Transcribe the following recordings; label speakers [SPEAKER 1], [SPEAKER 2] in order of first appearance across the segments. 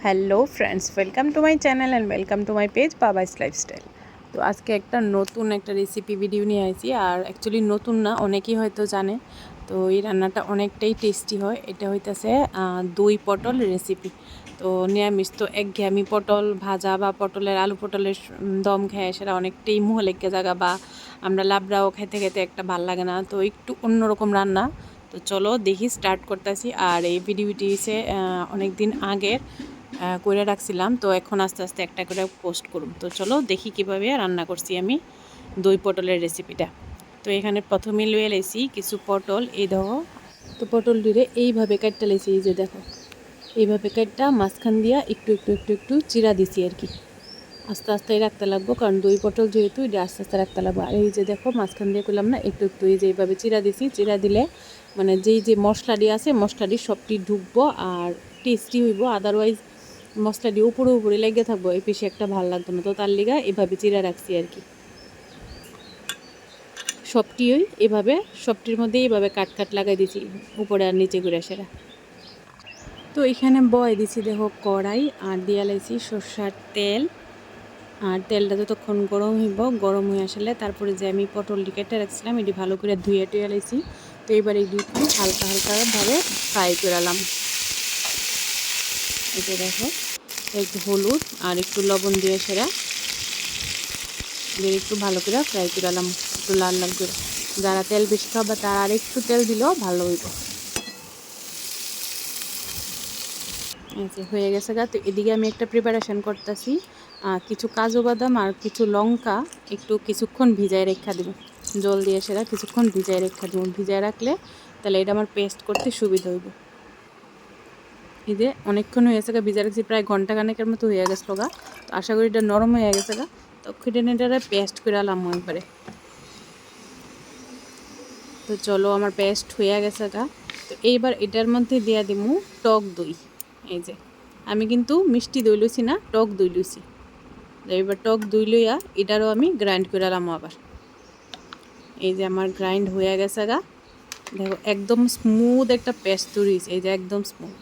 [SPEAKER 1] Hello friends, welcome to my channel and welcome to my page Babai's lifestyle. তো আজকে নতুন একটা রেসিপি ভিডিও নিয়ে আসি। আর অ্যাকচুয়ালি নতুন না, অনেকেই হয়তো জানে। তো এই রান্নাটা অনেকটাই টেস্টি হয়। এটা হইতেছে দই পটল রেসিপি। তো নিরামিষ তো একঘেয়েমি পটল ভাজা বা আলু পটলের দম খায়, সেটা অনেকটাই মুহে লেগে জায়গা, বা আমরা লাবড়াও খেতে খেতে একটা ভাল লাগে না। তো একটু অন্যরকম রান্না। তো চলো দেখি, স্টার্ট করতেছি। আর এই ভিডিওটি হচ্ছে অনেক দিন আগের করে রাখছিলাম, তো এখন আস্তে আস্তে একটা করে পোস্ট করুন। তো চলো দেখি কিভাবে রান্না করছি আমি দই পটলের রেসিপিটা। তো এখানে প্রথমে লয়ে লাইছি কিছু পটল, এই দেখো। তো পটল দিলে এইভাবে কাটতে লাইছি, এই যে দেখো, এইভাবে কাটটা মাঝখান দিয়া একটু একটু একটু একটু চিরা দিছি আর কি। আস্তে আস্তে রাখতে লাগবো, কারণ দই পটল যেহেতু এটা আস্তে আস্তে রাখতে লাগবো। আর এই যে দেখো মাঝখান দিয়ে করলাম না, একটু একটু এই যে এইভাবে চিরা দিছি। চিরা দিলে মানে যেই যে মশলাটি আছে মশলাটি সবটি ঢুকবো আর টেস্টি হইব। আদারওয়াইজ মশলাটি উপরে উপরে লেগে থাকবো, এই পিসে একটা ভালো লাগতো না। তো তার লিগা এভাবে চিরা রাখছি আর কি। সবটি ওই এভাবে সবটির মধ্যে এইভাবে কাট কাট লাগাই দিছি উপরে আর নিচে ঘুরে সেরা। তো এখানে বয় দিছি দেখো কড়াই, আর দিয়া লাইছি সরষার তেল। আর তেলটা যতক্ষণ গরম হইব, গরম হয়ে আসলে তারপরে যে আমি পটলটি কেটে রাখছিলাম এটি ভালো করে ধুয়ে টুয়ে লাইছি। তো এবার এই দুইটি হালকা হালকাভাবে ফ্রাই করালাম। এই যে দেখো, একটু হলুদ আর একটু লবণ দিয়ে সেরা দিয়ে একটু ভালো করে ফ্রাই করালাম, একটু লাল লাল করে। যারা তেল বেশি খাবে তারা আর একটু তেল দিলেও ভালো হইব। এই যে হয়ে গেছে গা। তো এদিকে আমি একটা প্রিপারেশন করতেছি, কিছু কাজু বাদাম আর কিছু লঙ্কা একটু কিছুক্ষণ ভিজায় রেখা দেবো, জল দিয়ে সেটা কিছুক্ষণ ভিজায় রেখা দেবো। ভিজায় রাখলে তাহলে এটা আমার পেস্ট করতে সুবিধা হইব। এই যে অনেকক্ষণ হয়ে গেছে গা ভিজা রাখছি, প্রায় ঘন্টা খানেকের মতো হয়ে গেছিলো গা। তো আশা করি এটা নরম হয়ে গেছে গা। তো এটা পেস্ট করে আলাম একবারে। তো চলো আমার পেস্ট হয়ে গেছে গা। তো এইবার এটার মধ্যে দিয়া দিমু টক দই। এই যে আমি কিন্তু মিষ্টি দই লইছি না, টক দই লইছি। এবার টক দই লইয়া এটারও আমি গ্রাইন্ড করে আলাম আবার। এই যে আমার গ্রাইন্ড হয়ে গেছে গা। দেখো একদম স্মুথ একটা পেস্ট তৈরি হয়েছে, এই যে একদম স্মুথ।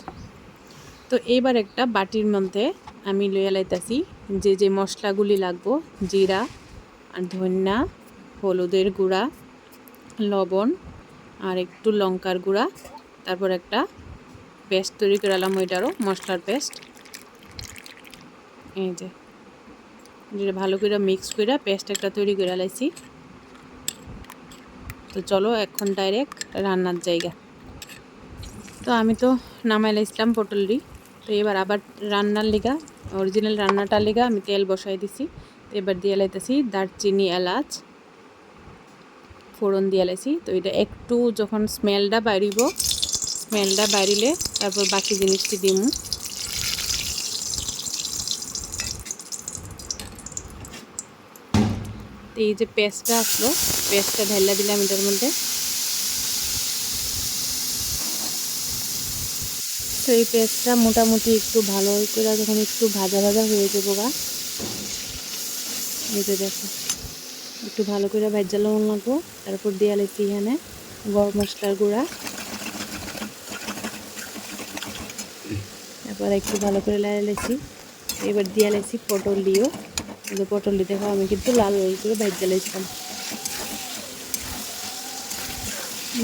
[SPEAKER 1] তো এইবার একটা বাটির মধ্যে আমি লইয়া লাইতাছি যে যে মশলাগুলি লাগবো, জিরা আর ধনিয়া, হলুদের গুঁড়া, লবণ আর একটু লঙ্কার গুঁড়া, তারপর একটা পেস্ট তৈরি করে আলাম, ওইটারও মশলার পেস্ট। এই যে যেটা ভালো করে মিক্স করে পেস্ট একটা তৈরি করে লাইছি। তো চলো এখন ডাইরেক্ট রান্নার জায়গা। তো আমি তো নামাই লাইছিলাম পটলটি। তো এবার আবার রান্নার লিগা, অরিজিনাল রান্নাটার লিগা আমি তেল বসাই দিছি। তো এবার দিয়ে লাইতেছি দারচিনি, এলাচ ফোড়ন দিয়ে লাইছি। তো এটা একটু যখন স্মেলটা বাইরিলে তারপর বাকি জিনিসটি দিমু। তো এই যে পেস্টটা আসলো, পেস্টটা ঢেলা দিলাম এটার মধ্যে। তো এই পেস্টটা মোটামুটি একটু ভালো করে যখন একটু ভাজা ভাজা হয়ে যাবো গা, এই যে দেখো একটু ভালো করে ভাজা লবণ লাগবো। তারপর দিয়ে লাইছি এখানে গরম মশলার গুঁড়া, তারপর একটু ভালো করে লাড়া লাইছি। এবার দিয়ে লাইছি পটল দিও। পটল দিয়ে দেখো আমি কিন্তু লাল লাল করে ভাজা লাইছিলাম,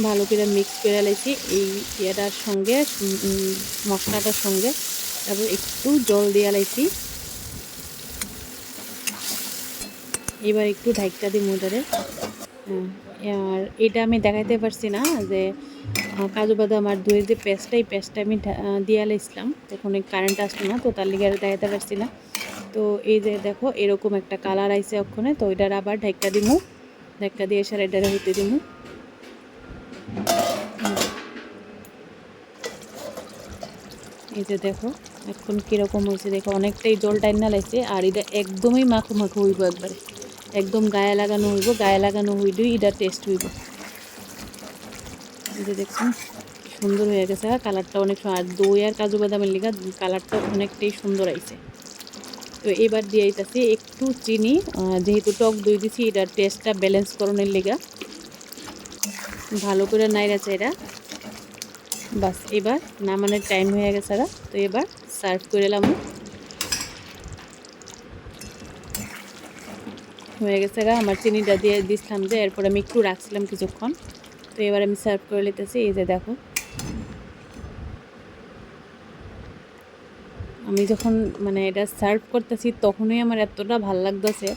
[SPEAKER 1] ভালো করে মিক্স করে লাইছি এই ইয়েটার সঙ্গে, মশলাটার সঙ্গে। তারপর একটু জল দিয়ে লাইছি। এবার একটু ঢাইকা দিই মোটারে। আর এটা আমি দেখাইতে পারছি না যে কাজু বাদাম আর দইয়ের যে পেস্টটা, এই পেস্টটা আমি দিয়ে লাইছিলাম, তখন কারেন্ট আসলো না, তো তার লিগে আর দেখাইতে পারছি না। তো এই যে দেখো এরকম একটা কালার আইছে ওখানে। তো এটার আবার ঢাইকা দিমু, ঢাইকা দিয়ে সারা এটারে হইতে দিমু। এই যে দেখো এখন কীরকম হয়েছে দেখো, অনেকটাই জল টাইনা লাগছে। আর এটা একদমই মাখো মাখো হইব, একবারে একদম গায়ে লাগানো হইব। গায়ে লাগানো হইলেই এটা টেস্ট হইব। এই যে দেখছেন সুন্দর হয়ে গেছে, কালারটা অনেক সুন্দর। আর দই আর কাজু বাদামের লিগা কালারটা অনেকটাই সুন্দর আইছে। তো এবার দিয়ে আইতাছি একটু চিনি, যেহেতু টক দই দিছি এটার টেস্টটা ব্যালেন্স করণের লিগা। ভালো করে নাইরা চাইরা বাস এবার নামানোর টাইম হয়ে গেছে। তো এবার সার্ভ করে এলাম। হয়ে গেছে আমার চিনিটা দিয়ে দিছিলাম যে, এরপর আমি একটু রাখছিলাম কিছুক্ষণ। তো এবার আমি সার্ভ করে নিতেছি। এই যে দেখো, আমি যখন মানে এটা সার্ভ করতেছি তখনই আমার এতটা ভাল লাগতেছে,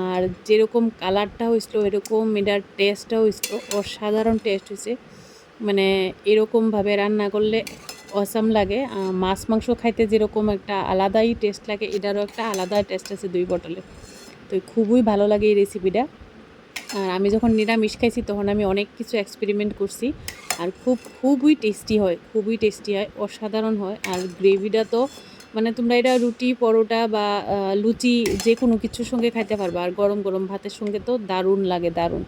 [SPEAKER 1] আর যেরকম কালারটা হয়েছিল এরকম এটার টেস্টটাও হয়েছিল, অসাধারণ টেস্ট হয়েছে। মানে এরকমভাবে রান্না করলে অসাম লাগে। মাছ মাংস খাইতে যেরকম একটা আলাদাই টেস্ট লাগে, এটারও একটা আলাদা টেস্ট আছে 2 বটলে। তো খুবই ভালো লাগে এই রেসিপিটা। আর আমি যখন নিরামিষ খাইছি তখন আমি অনেক কিছু এক্সপেরিমেন্ট করছি, আর খুবই টেস্টি হয়, খুবই টেস্টি হয়, অসাধারণ হয়। আর গ্রেভিটা তো মানে তোমরা এটা রুটি পরোটা বা লুচি যে কোনো কিছুর সঙ্গে খাইতে পারবা, আর গরম গরম ভাতের সঙ্গে তো দারুণ লাগে, দারুণ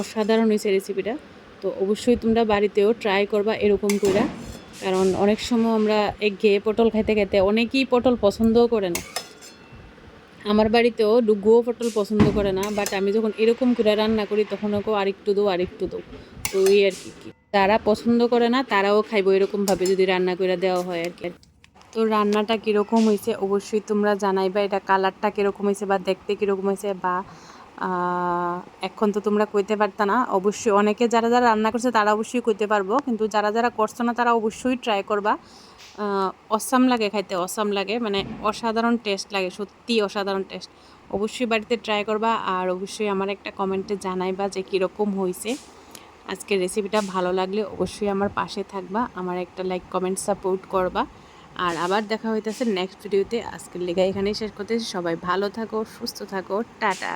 [SPEAKER 1] অসাধারণ হয়েছে রেসিপিটা। তো অবশ্যই তোমরা বাড়িতেও ট্রাই করবা এরকম কইরা, কারণ অনেক সময় আমরা একঘেয়ে পটল খাইতে খাইতে অনেকেই পটল পছন্দও করে না। আমার বাড়িতেও ডুগুও পটল পছন্দ করে না, বাট আমি যখন এরকম করে রান্না করি তখন ওকে আরেকটু দো আরেকটু দো। তো এই আর কি, যারা পছন্দ করে না তারাও খাইবো এরকমভাবে যদি রান্না করে দেওয়া হয় আর কি। তো রান্নাটা কীরকম হয়েছে অবশ্যই তোমরা জানাইবা, এটা কালারটা কীরকম হয়েছে বা দেখতে কীরকম হয়েছে, বা এখন তো তোমরা কইতে পারতা না। অবশ্যই অনেকে যারা যারা রান্না করছে তারা অবশ্যই কইতে পারবো, কিন্তু যারা যারা করছো না তারা অবশ্যই ট্রাই করবা। অসাম লাগে খাইতে, অসাম লাগে, মানে অসাধারণ টেস্ট লাগে, সত্যি অসাধারণ টেস্ট। অবশ্যই বাড়িতে ট্রাই করবা, আর অবশ্যই আমার একটা কমেন্টে জানাইবা যে কীরকম হয়েছে। আজকের রেসিপিটা ভালো লাগলে অবশ্যই আমার পাশে থাকবা, আমার একটা লাইক কমেন্ট সাপোর্ট করবা। আর আবার দেখা হইতেছে নেক্সট ভিডিওতে। আজকের লেগে এখানেই শেষ করতেছি। সবাই ভালো থাকো, সুস্থ থাকো, টাটা।